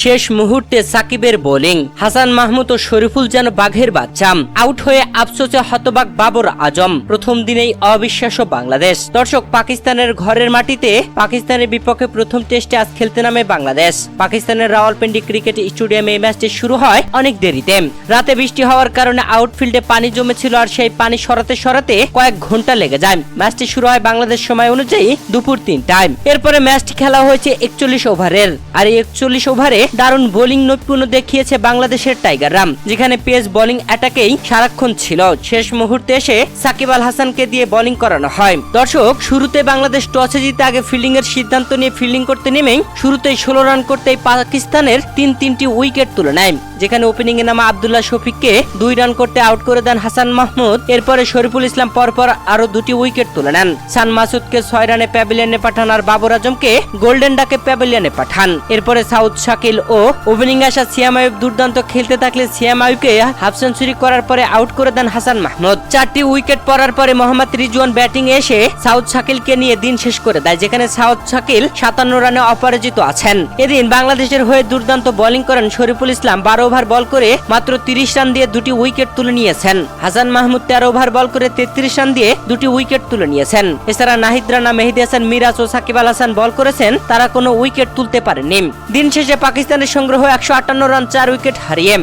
শেষ মুহূর্তে সাকিবের বোলিং, হাসান মাহমুদ ও শরীফুল যেন বাঘের বাচ্চা। আউট হয়ে আফসোসে হতবাক বাবর আজম। প্রথম দিনেই অবিশ্বাস্য বাংলাদেশ। দর্শক, পাকিস্তানের ঘরের মাটিতে পাকিস্তানের বিপক্ষে প্রথম টেস্টে আজ খেলতে নামে বাংলাদেশ। পাকিস্তানের রাওয়ালপিন্ডি ক্রিকেট স্টেডিয়ামে এই ম্যাচটি শুরু হয় অনেক দেরিতে। রাতে বৃষ্টি হওয়ার কারণে আউটফিল্ডে পানি জমেছিল, আর সেই পানি সরাতে সরাতে কয়েক ঘন্টা লেগে যায়। ম্যাচটি শুরু হয় বাংলাদেশ সময় অনুযায়ী দুপুর 3টায়। এরপরে ম্যাচটি খেলা হয়েছে 41 ওভারের, আর এই 41 ওভারে দারুণ বোলিং নৈপুণ্য দেখিয়েছে বাংলাদেশের টাইগাররা, যেখানে পেস বোলিং অ্যাটাকেই সারাক্ষণ ছিল। শেষ মুহূর্তে এসে সাকিব আল হাসানকে দিয়ে বোলিং করানো হয়। দর্শক, শুরুতে বাংলাদেশ টসে জিতে আগে ফিল্ডিং এর সিদ্ধান্ত নিয়ে ফিল্ডিং করতে নেমেই শুরুতেই 16 রান করতেই পাকিস্তানের তিনটি উইকেট তুলে নেয়, যেখানে ওপেনিং এ নামা আব্দুল্লাহ শফিককে 2 রান করতে আউট করে দেন হাসান মাহমুদ। এরপরে শরীফুল ইসলাম পরপর আরো 2টি উইকেট তুলে নেন। সান মাসুদকে 6 রানে প্যাভিলিয়নে পাঠান, আর বাবর আজমকে গোল্ডেন ডাকে প্যাভিলিয়নে পাঠান। এরপরে সাউদ শাকিল ও ওপেনিং আসা সিয়াম আইয়ুব দুর্দান্ত খেলতে থাকলে সিয়াম আইয়ুবকে হাফ সেঞ্চুরি করার পরে আউট করে দেন হাসান মাহমুদ। 4টি উইকেট পড়ার পরে মোহাম্মদ রিজওয়ান ব্যাটিং এসে সাউদ শাকিলকে নিয়ে দিন শেষ করে দেয়, যেখানে সাউদ শাকিল 57 রানে অপরাজিত আছেন। এদিন বাংলাদেশের হয়ে দুর্দান্ত বোলিং করেন শরীফুল ইসলাম। 12 ওভার বল করে মাত্র 30 রান দিয়ে 2টি উইকেট তুলে নিয়েছেন। হাসান মাহমুদ 13 ওভার বল করে 33 রান দিয়ে 2টি উইকেট তুলে নিয়েছেন। এছাড়া নাহিদ রানা, মেহেদী হাসান মিরাজ ও সাকিব আল হাসান বল করেছেন, তারা কোনো উইকেট তুলতে পারেননি। দিন শেষে পাকিস্তানের সংগ্রহ 158 রান 4 উইকেট হারিয়ে।